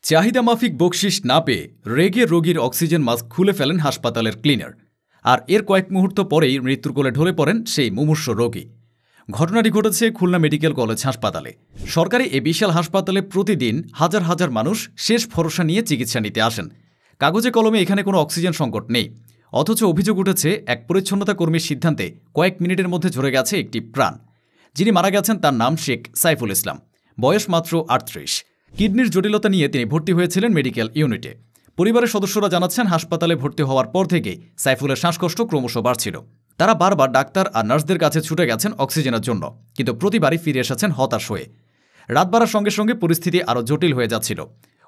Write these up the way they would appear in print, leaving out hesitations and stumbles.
চাহিদা মাফিক বকশিশ না পেয়ে রেগে রোগীর অক্সিজেন মাস্ক খুলে ফেলেন হাসপাতালের ক্লিনার। আর এর কয়েক মুহূর্ত পরেই মৃত্যুর কোলে ঢলে পড়েন সেই মুমূর্ষু রোগী। ঘটনাটি ঘটেছে খুলনা মেডিকেল কলেজ হাসপাতালে। সরকারি এই বিশাল হাসপাতালে প্রতিদিন হাজার হাজার মানুষ শেষ ভরসা নিয়ে চিকিৎসা নিতে আসেন। কাগজে কলমে এখানে কোনো অক্সিজেন সংকট নেই, অথচ অভিযোগ উঠেছে এক পরিচ্ছন্নতা কর্মীর সিদ্ধান্তে কয়েক মিনিটের মধ্যে ঝরে গেছে একটি প্রাণ। যিনি মারা গেছেন তার নাম শেখ সাইফুল ইসলাম, বয়স মাত্র ৩৮। কিডনির জটিলতা নিয়ে তিনি ভর্তি হয়েছিলেন মেডিকেল ইউনিটে। পরিবারের সদস্যরা জানাচ্ছেন, হাসপাতালে ভর্তি হওয়ার পর থেকেই সাইফুলের শ্বাসকষ্ট ক্রমশ বাড়ছিল। তারা বারবার ডাক্তার আর নার্সদের কাছে ছুটে গেছেন অক্সিজেনের জন্য, কিন্তু প্রতিবারই ফিরে এসেছেন হতাশ হয়ে। রাত বাড়ার সঙ্গে সঙ্গে পরিস্থিতি আরও জটিল হয়ে যাচ্ছিল।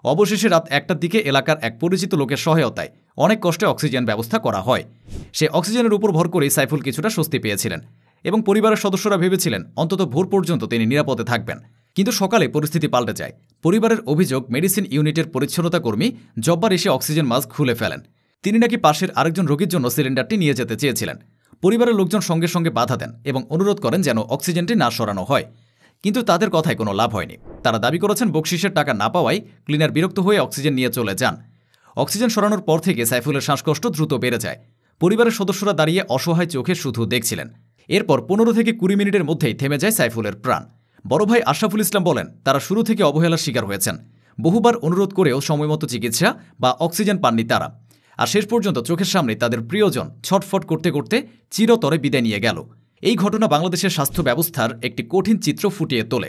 অবশেষে রাত ১টার দিকে এলাকার এক পরিচিত লোকের সহায়তায় অনেক কষ্টে অক্সিজেন ব্যবস্থা করা হয়। সে অক্সিজেনের উপর ভর করেই সাইফুল কিছুটা স্বস্তি পেয়েছিলেন এবং পরিবারের সদস্যরা ভেবেছিলেন অন্তত ভোর পর্যন্ত তিনি নিরাপদে থাকবেন। কিন্তু সকালে পরিস্থিতি পাল্টে যায়। পরিবারের অভিযোগ, মেডিসিন ইউনিটের পরিচ্ছন্নতা কর্মী জব্বার এসে অক্সিজেন মাস্ক খুলে ফেলেন। তিনি নাকি পাশের আরেকজন রোগীর জন্য সিলিন্ডারটি নিয়ে যেতে চেয়েছিলেন। পরিবারের লোকজন সঙ্গে সঙ্গে বাধা দেন এবং অনুরোধ করেন যেন অক্সিজেনটি না সরানো হয়। কিন্তু তাদের কথায় কোনো লাভ হয়নি। তারা দাবি করেছেন, বকশিশের টাকা না পাওয়ায় ক্লিনার বিরক্ত হয়ে অক্সিজেন নিয়ে চলে যান। অক্সিজেন সরানোর পর থেকে সাইফুলের শ্বাসকষ্ট দ্রুত বেড়ে যায়। পরিবারের সদস্যরা দাঁড়িয়ে অসহায় চোখে শুধু দেখছিলেন। এরপর ১৫ থেকে ২০ মিনিটের মধ্যেই থেমে যায় সাইফুলের প্রাণ। বড় ভাই আশরাফুল ইসলাম বলেন, তারা শুরু থেকে অবহেলার শিকার হয়েছেন। বহুবার অনুরোধ করেও সময়মতো চিকিৎসা বা অক্সিজেন পাননি তারা। আর শেষ পর্যন্ত চোখের সামনে তাদের প্রিয়জন ছটফট করতে করতে চিরতরে বিদায় নিয়ে গেল। এই ঘটনা বাংলাদেশের স্বাস্থ্য ব্যবস্থার একটি কঠিন চিত্র ফুটিয়ে তোলে।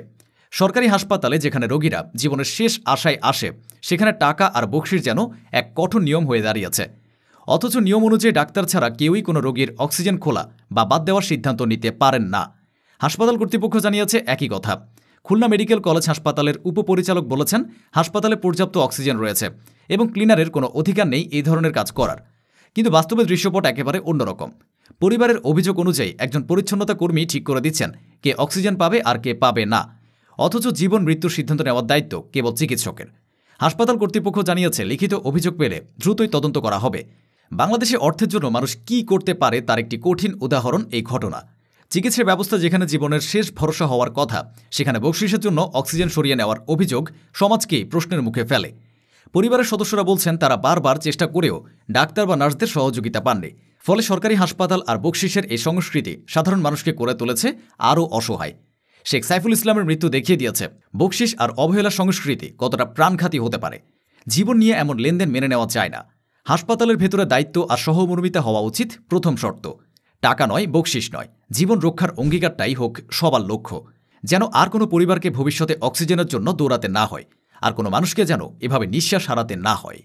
সরকারি হাসপাতালে যেখানে রোগীরা জীবনের শেষ আশায় আসে, সেখানে টাকা আর বকশিশ যেন এক কঠোর নিয়ম হয়ে দাঁড়িয়েছে। অথচ নিয়ম অনুযায়ী ডাক্তার ছাড়া কেউই কোনো রোগীর অক্সিজেন খোলা বা বাদ দেওয়ার সিদ্ধান্ত নিতে পারেন না। হাসপাতাল কর্তৃপক্ষ জানিয়েছে একই কথা। খুলনা মেডিকেল কলেজ হাসপাতালের উপপরিচালক বলেছেন, হাসপাতালে পর্যাপ্ত অক্সিজেন রয়েছে এবং ক্লিনারের কোনো অধিকার নেই এই ধরনের কাজ করার। কিন্তু বাস্তবে দৃশ্যপট একেবারে অন্যরকম। পরিবারের অভিযোগ অনুযায়ী একজন পরিচ্ছন্নতা কর্মী ঠিক করে দিচ্ছেন কে অক্সিজেন পাবে আর কে পাবে না। অথচ জীবন মৃত্যুর সিদ্ধান্ত নেওয়ার দায়িত্ব কেবল চিকিৎসকের। হাসপাতাল কর্তৃপক্ষ জানিয়েছে, লিখিত অভিযোগ পেলে দ্রুতই তদন্ত করা হবে। বাংলাদেশে অর্থের জন্য মানুষ কী করতে পারে তার একটি কঠিন উদাহরণ এই ঘটনা। চিকিৎসা ব্যবস্থা যেখানে জীবনের শেষ ভরসা হওয়ার কথা, সেখানে বকশিশের জন্য অক্সিজেন সরিয়ে নেওয়ার অভিযোগ সমাজকেই প্রশ্নের মুখে ফেলে। পরিবারের সদস্যরা বলছেন, তারা বারবার চেষ্টা করেও ডাক্তার বা নার্সদের সহযোগিতা পাননি। ফলে সরকারি হাসপাতাল আর বকশিশের এই সংস্কৃতি সাধারণ মানুষকে করে তুলেছে আরও অসহায়। শেখ সাইফুল ইসলামের মৃত্যু দেখিয়ে দিয়েছে বকশিশ আর অবহেলা সংস্কৃতি কতটা প্রাণঘাতী হতে পারে। জীবন নিয়ে এমন লেনদেন মেনে নেওয়া যায় না। হাসপাতালের ভেতরে দায়িত্ব আর সহমর্মিতা হওয়া উচিত প্রথম শর্ত। টাকা নয়, বকশিশ নয়, জীবন রক্ষার অঙ্গীকারটাই হোক সবার লক্ষ্য। যেন আর কোনো পরিবারকে ভবিষ্যতে অক্সিজেনের জন্য দৌড়াতে না হয়, আর কোনো মানুষকে যেন এভাবে নিঃশ্বাস হারাতে না হয়।